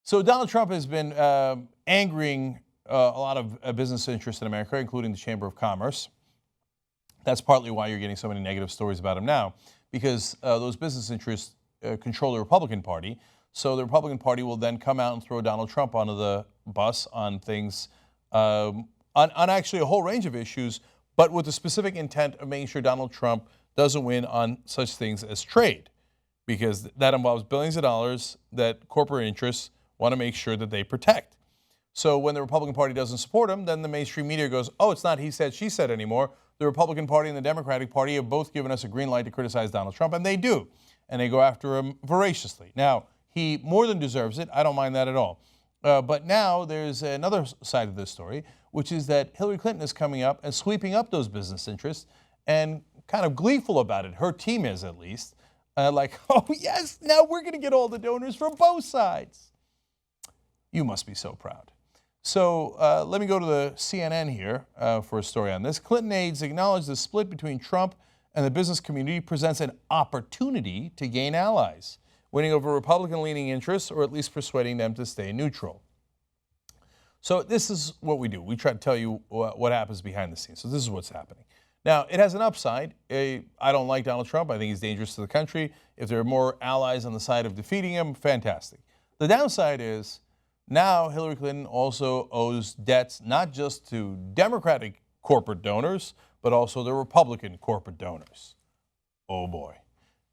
So Donald Trump has been angering a lot of business interests in America, including the Chamber of Commerce. That's partly why you're getting so many negative stories about him now, because those business interests control the Republican Party. So the Republican Party will then come out and throw Donald Trump onto the bus on things, on actually a whole range of issues, but with the specific intent of making sure Donald Trump doesn't win on such things as trade, because that involves billions of dollars that corporate interests want to make sure that they protect. So when the Republican Party doesn't support him, then the mainstream media goes, oh, it's not he said, she said anymore. The Republican Party and the Democratic Party have both given us a green light to criticize Donald Trump, and they do. And they go after him voraciously. Now, he more than deserves it. I don't mind that at all. But now there's another side of this story, which is that Hillary Clinton is coming up and sweeping up those business interests and kind of gleeful about it. Her team is, at least. Like, oh, yes, now we're going to get all the donors from both sides. You must be so proud. So let me go to the CNN here for a story on this. Clinton aides acknowledge the split between Trump and the business community presents an opportunity to gain allies, winning over Republican-leaning interests or at least persuading them to stay neutral. So this is what we do. We try to tell you what happens behind the scenes. So this is what's happening. Now, it has an upside. I don't like Donald Trump. I think he's dangerous to the country. If there are more allies on the side of defeating him, fantastic. The downside is now Hillary Clinton also owes debts not just to Democratic corporate donors, but also the Republican corporate donors. Oh boy.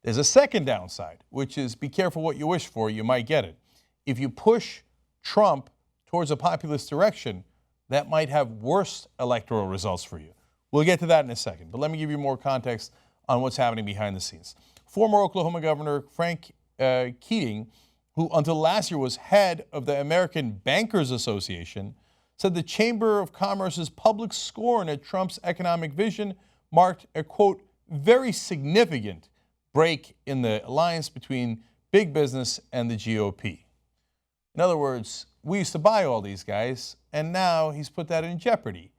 There's a second downside, which is be careful what you wish for, you might get it. If you push Trump towards a populist direction, that might have worse electoral results for you. We'll get to that in a second, but let me give you more context on what's happening behind the scenes. Former Oklahoma Governor Frank Keating, who until last year was head of the American Bankers Association, said the Chamber of Commerce's public scorn at Trump's economic vision marked a, quote, very significant break in the alliance between big business and the GOP. In other words, we used to buy all these guys, and now he's put that in jeopardy.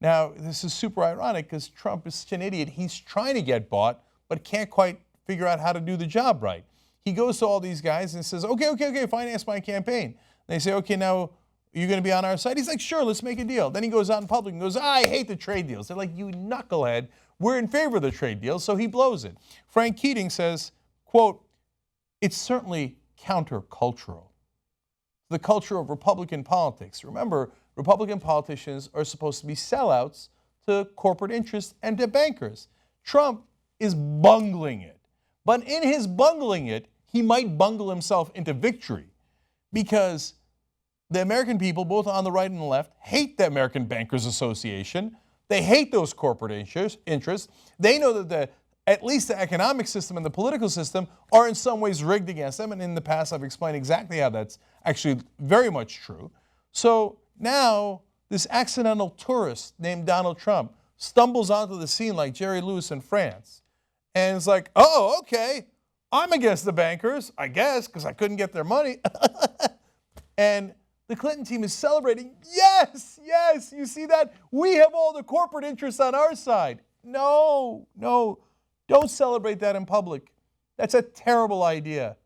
Now, this is super ironic because Trump is such an idiot. He's trying to get bought, but can't quite figure out how to do the job right. He goes to all these guys and says, okay, finance my campaign. They say, okay, now you're going to be on our side? He's like, sure, let's make a deal. Then he goes out in public and goes, I hate the trade deals. They're like, you knucklehead, we're in favor of the trade deals, so he blows it. Frank Keating says, quote, it's certainly countercultural. The culture of Republican politics. Remember, Republican politicians are supposed to be sellouts to corporate interests and to bankers. Trump is bungling it. But in his bungling it, he might bungle himself into victory because the American people, both on the right and the left, hate the American Bankers Association. They hate those corporate interests. They know that at least the economic system and the political system are in some ways rigged against them. And in the past, I've explained exactly how that's actually very much true. So now this accidental tourist named Donald Trump stumbles onto the scene like Jerry Lewis in France. And it's like, oh, okay, I'm against the bankers, I guess, because I couldn't get their money. And the Clinton team is celebrating. Yes, you see that? We have all the corporate interests on our side. No, don't celebrate that in public. That's a terrible idea.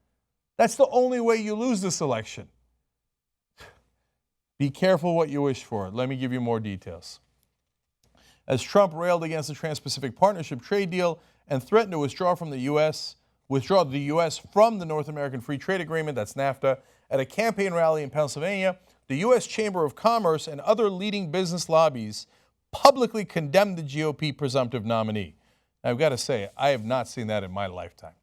That's the only way you lose this election. Be careful what you wish for. Let me give you more details. As Trump railed against the Trans-Pacific Partnership trade deal and threatened to withdraw the U.S. from the North American Free Trade Agreement, that's NAFTA, at a campaign rally in Pennsylvania, the U.S. Chamber of Commerce and other leading business lobbies publicly condemned the GOP presumptive nominee. Now, I've got to say, I have not seen that in my lifetime.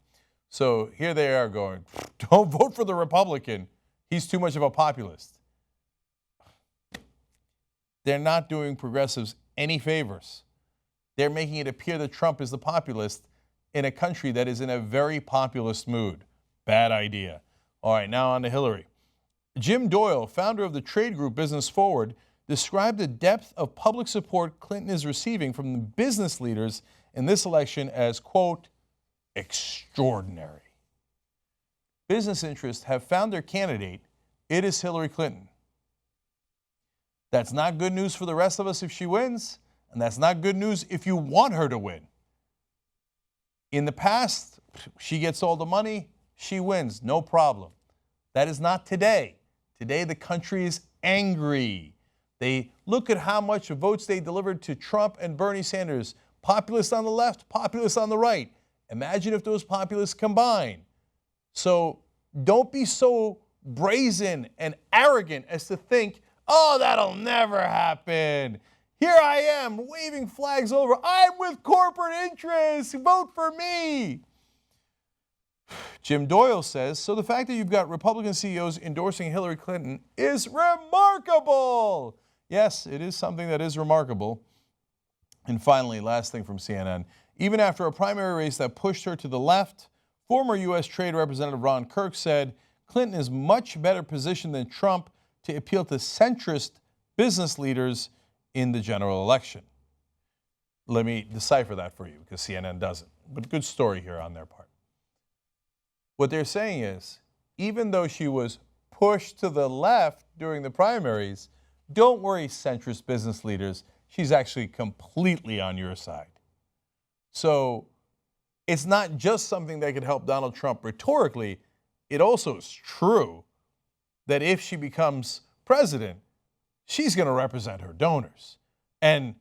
So here they are going, don't vote for the Republican. He's too much of a populist. They're not doing progressives any favors. They're making it appear that Trump is the populist in a country that is in a very populist mood. Bad idea. All right, now on to Hillary. Jim Doyle, founder of the trade group Business Forward, described the depth of public support Clinton is receiving from the business leaders in this election as, quote, extraordinary. Business interests have found their candidate. It is Hillary Clinton. That's not good news for the rest of us if she wins, and that's not good news if you want her to win. In the past, she gets all the money, she wins, no problem. That is not today. Today, the country is angry. They look at how much votes they delivered to Trump and Bernie Sanders. Populists on the left, populists on the right. Imagine if those populists combine. So don't be so brazen and arrogant as to think, oh, that'll never happen. Here I am waving flags over. I'm with corporate interests. Vote for me. Jim Doyle says, so the fact that you've got Republican CEOs endorsing Hillary Clinton is remarkable. Yes, it is something that is remarkable. And finally, last thing from CNN, even after a primary race that pushed her to the left, former U.S. Trade Representative Ron Kirk said Clinton is much better positioned than Trump to appeal to centrist business leaders in the general election. Let me decipher that for you because CNN doesn't. But good story here on their part. What they're saying is, even though she was pushed to the left during the primaries, don't worry, centrist business leaders. She's actually completely on your side. So it's not just something that could help Donald Trump rhetorically. It also is true that if she becomes president, she's going to represent her donors. And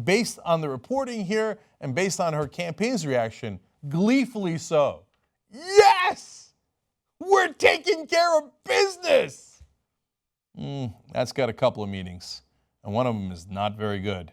based on the reporting here and based on her campaign's reaction, gleefully so. Yes! We're taking care of business! That's got a couple of meanings, and one of them is not very good.